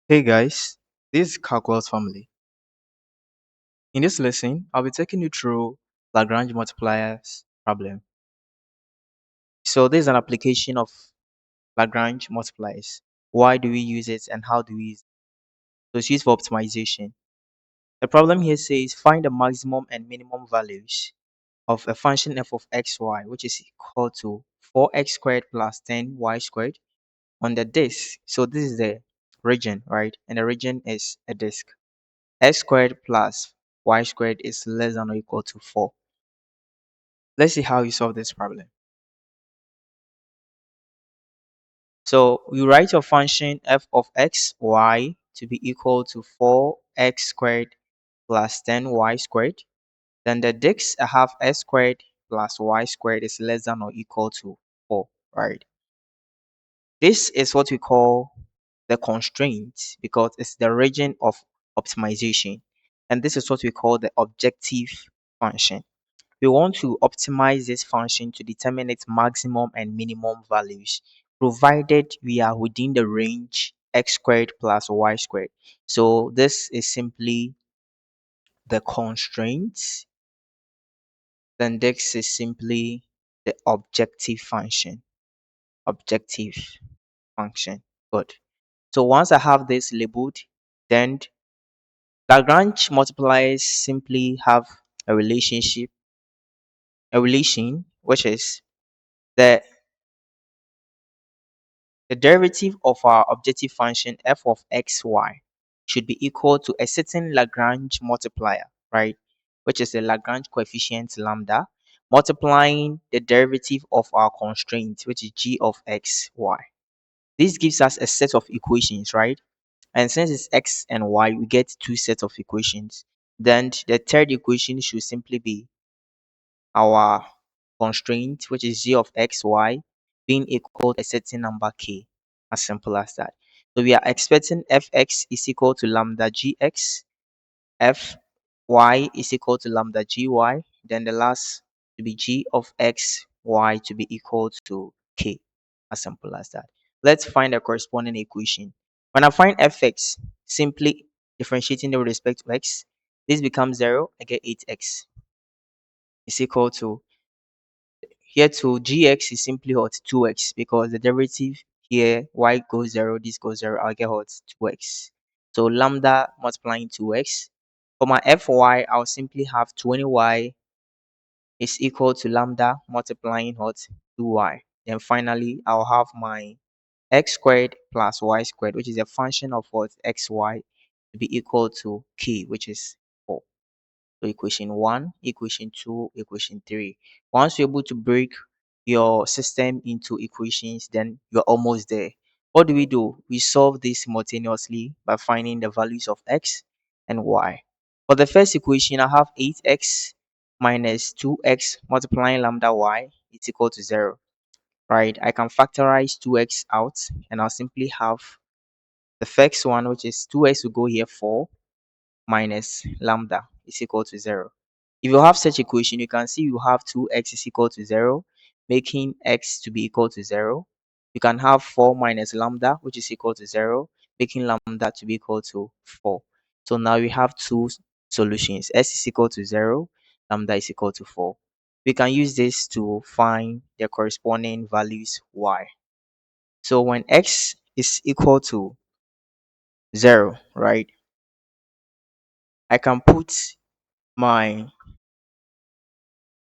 Hey guys, this is Calculus family. In this lesson, I'll be taking you through Lagrange multipliers problem. So this is an application of Lagrange multipliers. Why do we use it and how do we use it? So it's used for optimization. The problem here says find the maximum and minimum values of a function f of xy, which is equal to 4x squared plus 10y squared on the disk. So this is the region, right? And the region is a disk. X squared plus y squared is less than or equal to 4. Let's see how you solve this problem. So we write your function f of x, y to be equal to 4x squared plus 10y squared. Then the disk I have x squared plus y squared is less than or equal to 4, right? This is what we call the constraint because it's the region of optimization. And this is what we call the objective function. We want to optimize this function to determine its maximum and minimum values, provided we are within the range x squared plus y squared. So this is simply the constraint. Then this is simply the objective function. Objective function. Good. So once I have this labeled, then Lagrange multipliers simply have a relationship, a relation, which is the the derivative of our objective function f of xy should be equal to a certain Lagrange multiplier, right? Which is the Lagrange coefficient lambda, multiplying the derivative of our constraint, which is g of xy. This gives us a set of equations, right? And since it's x and y, we get two sets of equations. Then the third equation should simply be our constraint, which is g of xy, being equal to a certain number k. As simple as that. So we are expecting fx is equal to lambda gx, fy is equal to lambda gy, then the last to be g of xy to be equal to k. As simple as that. Let's find the corresponding equation. When I find fx, simply differentiating them with respect to x, this becomes 0. I get 8x is equal to here to gx is simply what 2x because the derivative here y goes 0, this goes 0, I'll get what 2x. So lambda multiplying 2x. For my fy, I'll simply have 20y is equal to lambda multiplying what 2y. Then finally, I'll have my x squared plus y squared, which is a function of what xy to be equal to k, which is 4. So equation 1, equation 2, equation 3. Once you're able to break your system into equations, then you're almost there. What do? We solve this simultaneously by finding the values of x and y. For the first equation, I have 8x minus 2x multiplying lambda y is equal to 0. Right? I can factorize 2x out and I'll simply have the first one, which is 2x will go here 4 minus lambda is equal to 0. If you have such equation, you can see you have 2x is equal to 0, making x to be equal to 0. You can have 4 minus lambda, which is equal to 0, making lambda to be equal to 4. So now we have two solutions. S is equal to 0, lambda is equal to 4. We can use this to find the corresponding values y. So when x is equal to 0, right, I can put my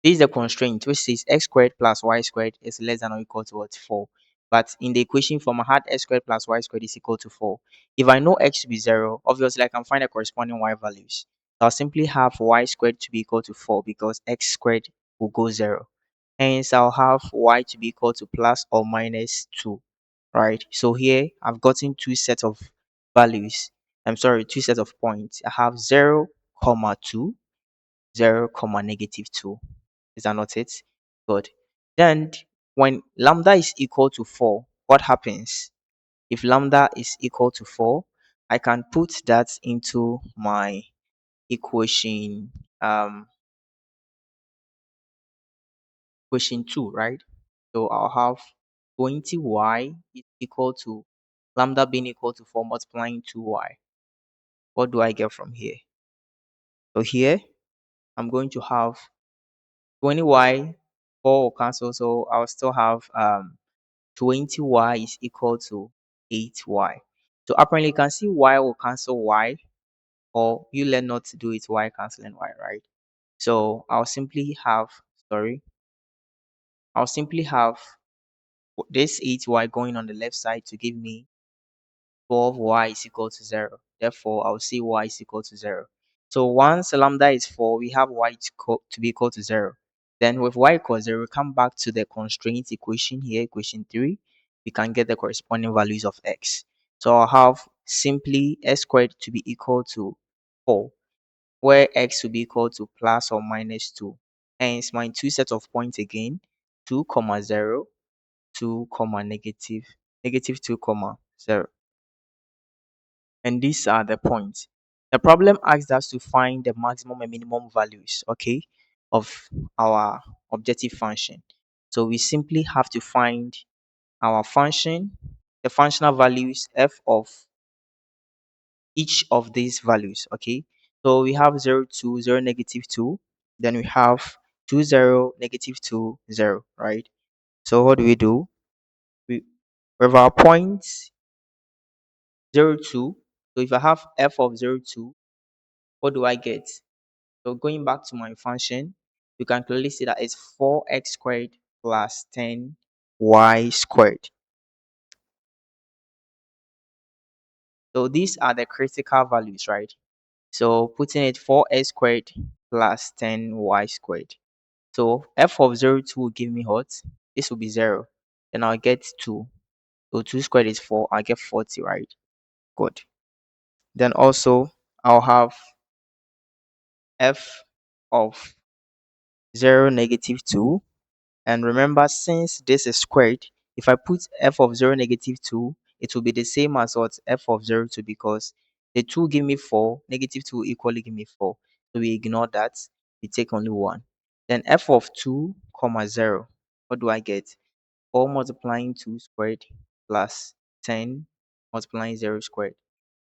this is the constraint which says x squared plus y squared is less than or equal to what 4. But in the equation form, I had x squared plus y squared is equal to 4. If I know x to be 0, obviously I can find the corresponding y values. I'll simply have y squared to be equal to 4 because x squared will go 0. Hence, I'll have y to be equal to plus or minus 2. Right? So here I've gotten two sets of values. I'm sorry, two sets of points. I have 0, comma 2, 0, comma negative 2. Is that not it? Good. Then when lambda is equal to 4, what happens? If lambda is equal to 4, I can put that into my equation equation 2, right? So I'll have 20y is equal to lambda being equal to 4 multiplying 2y. What do I get from here? So here, I'm going to have 20y, 4 will cancel, so I'll still have 20y is equal to 8y. So apparently you can see y will cancel y, or you learn not to do it, y canceling y, right? So I'll simply have this 8y going on the left side to give me 12y is equal to 0. Therefore, I'll see y is equal to 0. So once lambda is 4, we have y to be equal to 0. Then with y equals 0, we come back to the constraint equation here, equation 3. We can get the corresponding values of x. So I'll have simply x squared to be equal to 4, where x will be equal to plus or minus 2. Hence, my two sets of points again, 2 comma 0, 2 comma negative 2 comma 0. And these are the points. The problem asks us to find the maximum and minimum values, okay, of our objective function. So we simply have to find our function, the functional values f of each of these values, okay. So we have 0, 2, 0, negative 2. Then we have 2, 0, negative 2, 0, right? So what do? We with our points 0, 2. So if I have f of 0, 2, what do I get? So going back to my function, you can clearly see that it's 4x squared plus 10y squared. So these are the critical values, right? So putting it 4x squared plus 10y squared. So f of 0, 2 will give me what? This will be 0. Then I'll get 2. So 2 squared is 4. I'll get 40, right? Good. Then also, I'll have f of 0, negative 2. And remember, since this is squared, if I put f of 0, negative 2, it will be the same as what f of 0, 2, because the 2 give me 4, negative 2 equally give me 4. So we ignore that. We take only 1. Then f of 2, comma 0. What do I get? 4 multiplying 2 squared plus 10 multiplying 0 squared.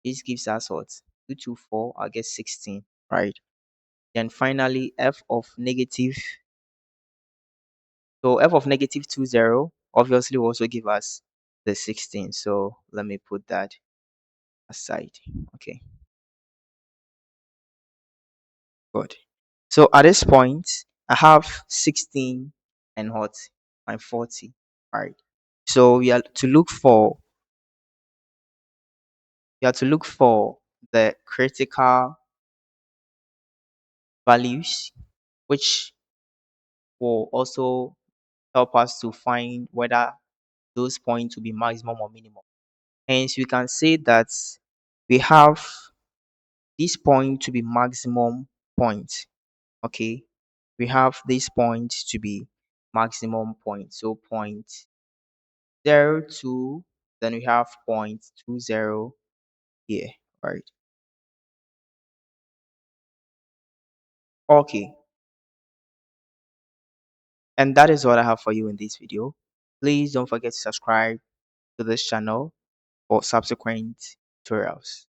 This gives us what? 2 to 4, I'll get 16, right? Then finally, f of negative, so f of negative 2, 0 obviously will also give us the 16. So let me put that aside. Okay, good. So at this point, I have 16 and what? My 40, right? So we have to look for the critical values, which will also help us to find whether those points will be maximum or minimum. Hence, we can say that we have this point to be maximum point. Okay, we have this point to be maximum point. So point 0, 2, then we have point 2, 0 here, right? Okay, and that is what I have for you in this video. Please don't forget to subscribe to this channel for subsequent tutorials.